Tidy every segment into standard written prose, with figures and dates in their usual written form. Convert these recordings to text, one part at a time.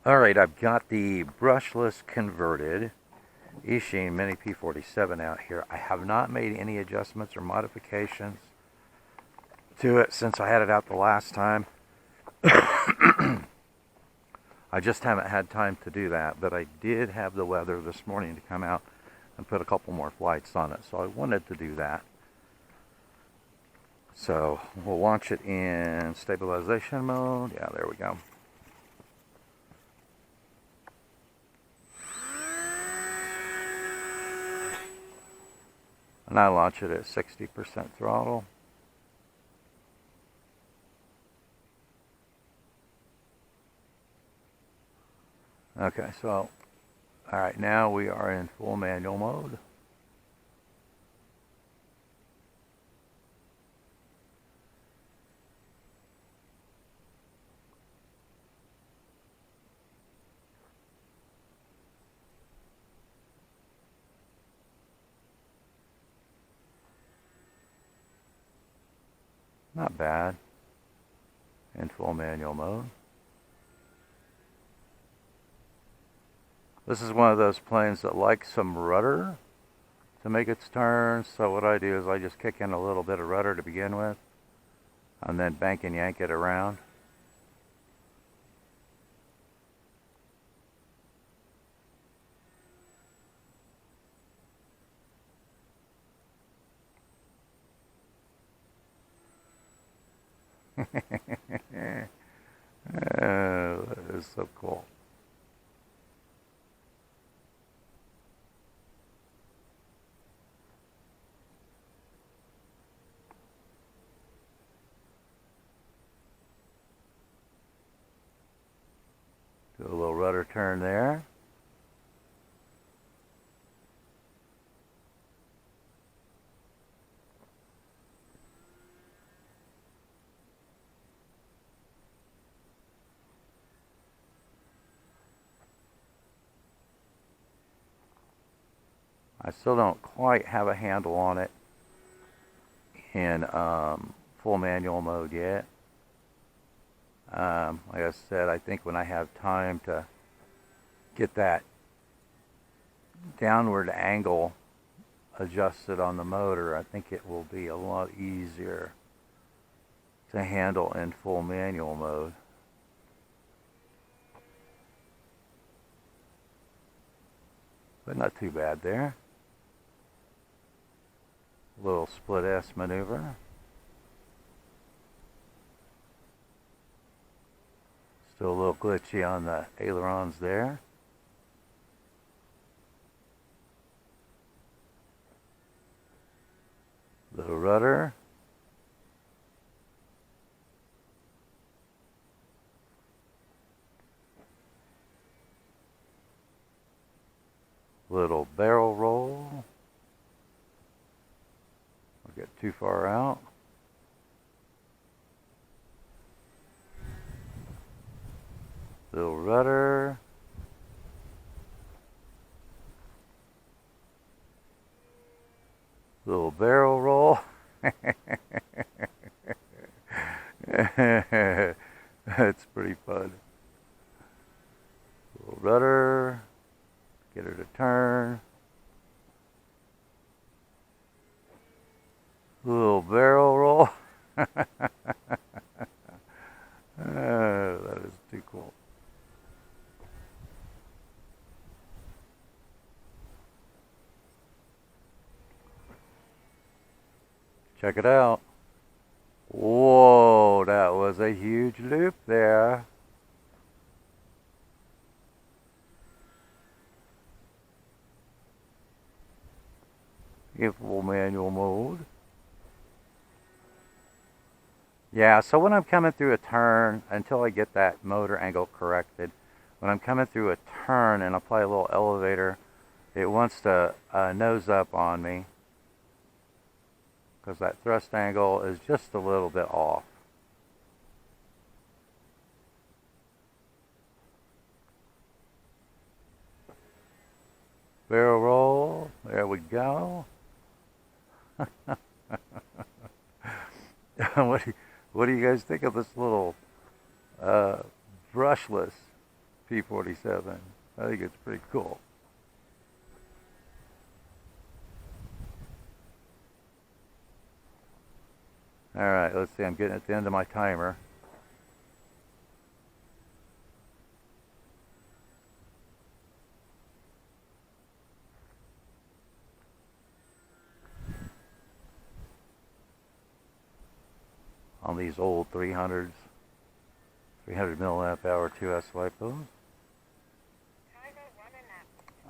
Alright, I've got the brushless converted Eachine Mini P47 out here. I have not made any adjustments or modifications to it since I had it out the last time. I just haven't had time to do that, but I did have the weather this morning to come out and put a couple more flights on it, so I wanted to do that. So we'll launch it in stabilization mode. Yeah, there we go. And I launch it at 60% throttle. Okay, so, alright, now we are in full manual mode. Not bad. In full manual mode. This is one of those planes that likes some rudder to make its turns. So what I do is I just kick in a little bit of rudder to begin with, and then bank and yank it around. That is so cool. Do a little rudder turn there. I still don't quite have a handle on it in full manual mode yet. Like I said, I think when I have time to get that downward angle adjusted on the motor, I think it will be a lot easier to handle in full manual mode. But not too bad there. Little split S maneuver. Still a little glitchy on the ailerons there. Little rudder. Little barrel roll. I'll get too far out. Little rudder. Little barrel roll. That's pretty fun. Little rudder. Get her to turn. Little barrel roll. That is too cool. Check it out. Whoa, that was a huge loop there. In full manual mode. Yeah, so when I'm coming through a turn, until I get that motor angle corrected, when I'm coming through a turn and apply a little elevator, it wants to nose up on me, because that thrust angle is just a little bit off. Barrel roll, there we go. What do you guys think of this little brushless P47. I think it's pretty cool. Alright, let's see, I'm getting at the end of my timer. On these old 300s, 300 milliamp hour 2S lipos.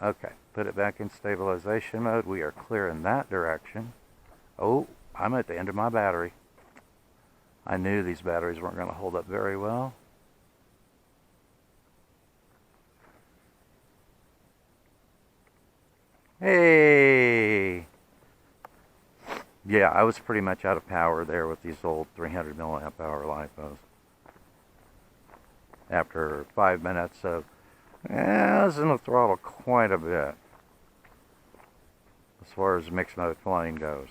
Okay, put it back in stabilization mode. We are clear in that direction. Oh, I'm at the end of my battery. I knew these batteries weren't going to hold up very well. Hey! Yeah, I was pretty much out of power there with these old 300 milliamp hour lipos. After 5 minutes of, I was in the throttle quite a bit as far as mixed mode flying goes.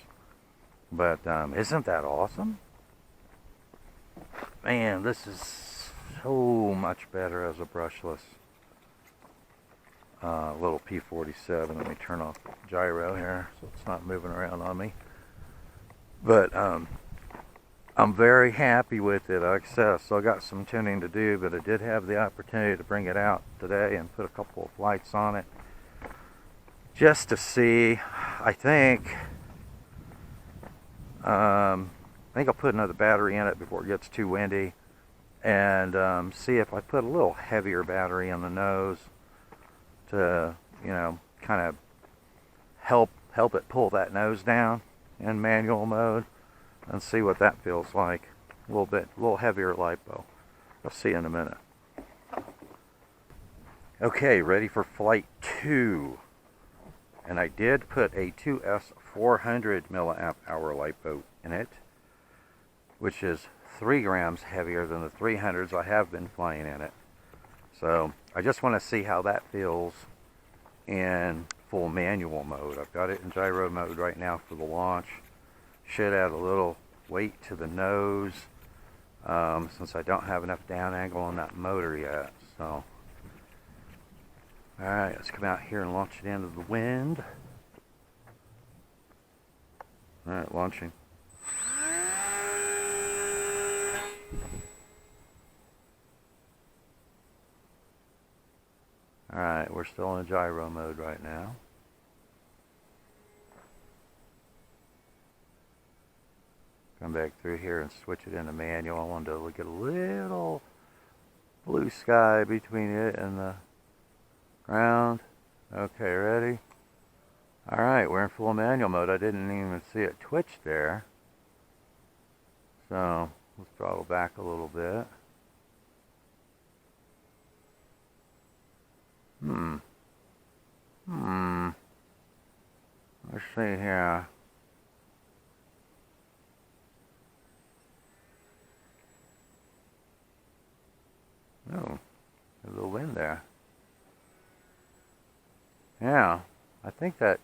But isn't that awesome? Man, this is so much better as a brushless little P47. Let me turn off the gyro here so it's not moving around on me. But I'm very happy with it. Like I said, I still got some tuning to do, but I did have the opportunity to bring it out today and put a couple of flights on it just to see. I think I'll put another battery in it before it gets too windy, and see if I put a little heavier battery in the nose to, you know, kind of help it pull that nose down in manual mode, and see what that feels like. A little heavier lipo. I'll see in a minute. Okay, ready for flight 2. And I did put a 2S 400 milliamp hour lipo in it, which is 3 grams heavier than the 300s I have been flying in it. So I just want to see how that feels in full manual mode. I've got it in gyro mode right now for the launch. Should add a little weight to the nose, since I don't have enough down angle on that motor yet. So, alright, let's come out here and launch it into the wind. Alright, launching. Alright, we're still in gyro mode right now. Come back through here and switch it into manual. I wanted to get a little blue sky between it and the ground. Okay, ready? Alright, we're in full manual mode. I didn't even see it twitch there. So, let's throttle back a little bit. Let's see here. Oh, a little wind there. Yeah, I think that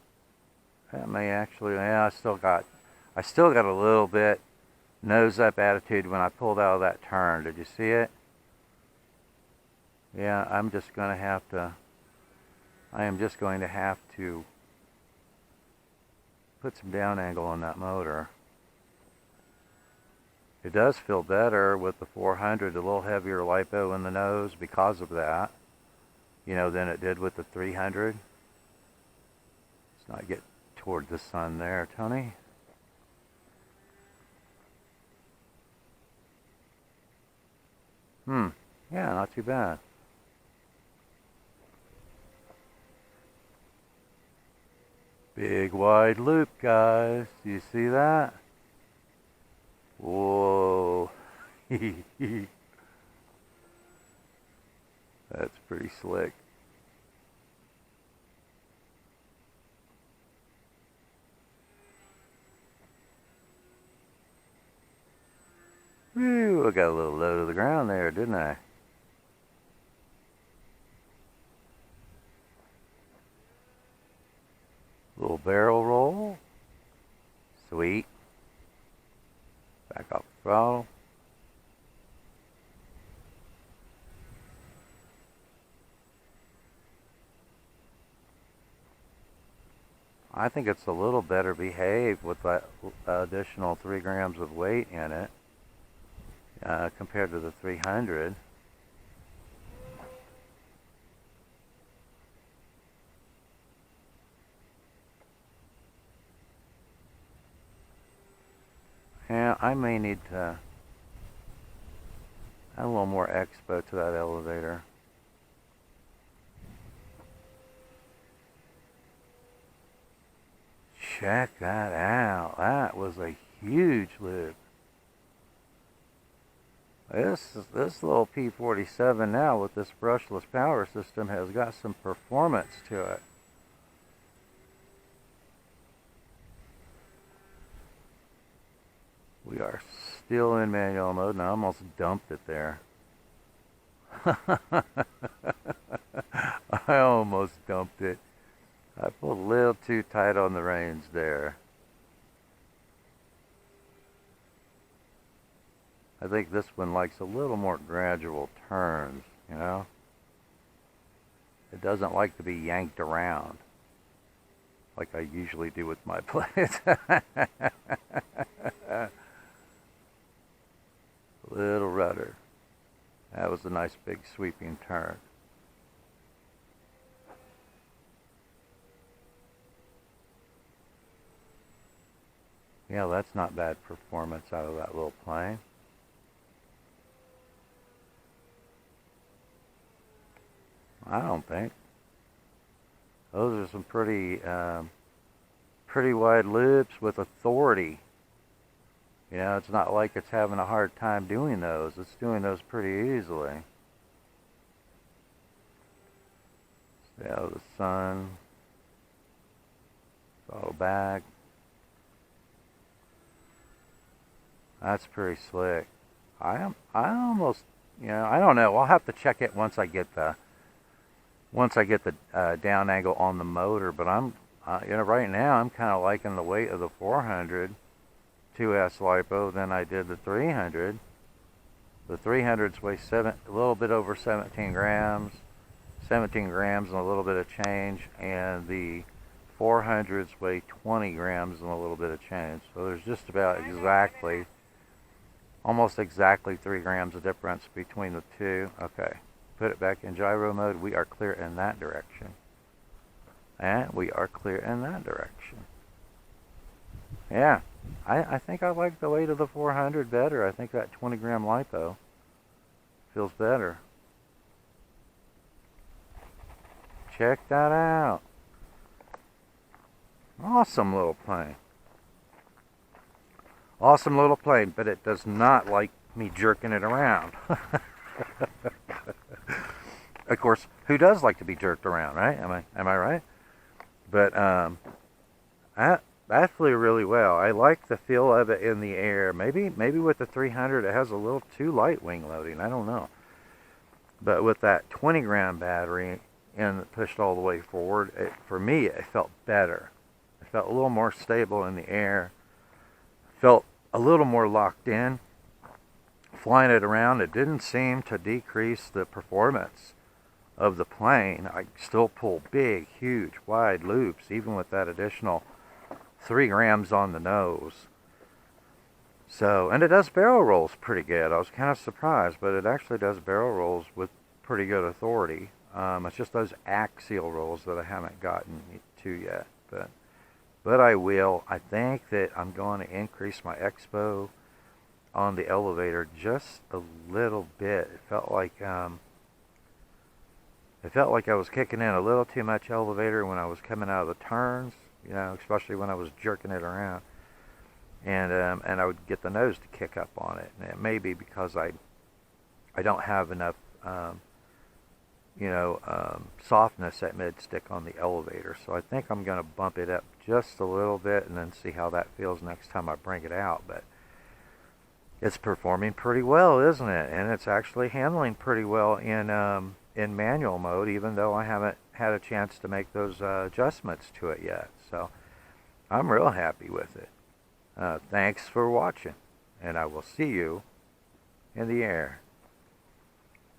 may actually, yeah, I still got a little bit nose up attitude when I pulled out of that turn. Did you see it? Yeah, I am just going to have to put some down angle on that motor. It does feel better with the 400, a little heavier lipo in the nose because of that, you know, than it did with the 300. Let's not get toward the sun there, Tony. Yeah, not too bad. Big wide loop, guys. Do you see that? Whoa. That's pretty slick. Whew, I got a little low to the ground there, didn't I? Little barrel roll. Sweet. Back off the throttle. I think it's a little better behaved with that additional 3 grams of weight in it compared to the 300. Yeah, I may need to add a little more expo to that elevator. Check that out. That was a huge loop. This little P47 now with this brushless power system has got some performance to it. We are still in manual mode, and I almost dumped it there. I almost dumped it. I pulled a little too tight on the reins there. I think this one likes a little more gradual turns, you know? It doesn't like to be yanked around like I usually do with my blades. Little rudder. That was a nice big sweeping turn. Yeah, that's not bad performance out of that little plane. I don't think. Those are some pretty wide loops with authority. You know, it's not like it's having a hard time doing those. It's doing those pretty easily. Stay out of the sun. Throttle back. That's pretty slick. I almost, you know, I don't know. I'll have to check it once I get the down angle on the motor. But I'm, you know, right now I'm kind of liking the weight of the 400 2S lipo than I did the 300. The 300s weigh a little bit over 17 grams, 17 grams and a little bit of change, and the 400s weigh 20 grams and a little bit of change. So there's just about exactly, almost exactly 3 grams of difference between the two. Okay, put it back in gyro mode. We are clear in that direction. And we are clear in that direction. Yeah, I think I like the weight of the 400 better. I think that 20 gram lipo feels better. Check that out. Awesome little plane. Awesome little plane, but it does not like me jerking it around. Of course, who does like to be jerked around, right? Am I right? But that flew really well. I like the feel of it in the air. Maybe with the 300 it has a little too light wing loading. I don't know. But with that 20 gram battery and pushed all the way forward, for me it felt better. It felt a little more stable in the air. Felt a little more locked in. Flying it around, it didn't seem to decrease the performance of the plane. I still pull big, huge, wide loops, even with that additional 3 grams on the nose. So, and it does barrel rolls pretty good. I was kind of surprised, but it actually does barrel rolls with pretty good authority. It's just those axial rolls that I haven't gotten to yet, but I will. I think that I'm going to increase my expo on the elevator just a little bit. It felt like I was kicking in a little too much elevator when I was coming out of the turns, you know, especially when I was jerking it around, and I would get the nose to kick up on it. And it may be because I don't have enough softness at mid stick on the elevator. So I think I'm going to bump it up just a little bit and then see how that feels next time I bring it out. But it's performing pretty well, isn't it? And it's actually handling pretty well in manual mode, even though I haven't had a chance to make those adjustments to it yet. So I'm real happy with it. Thanks for watching, and I will see you in the air.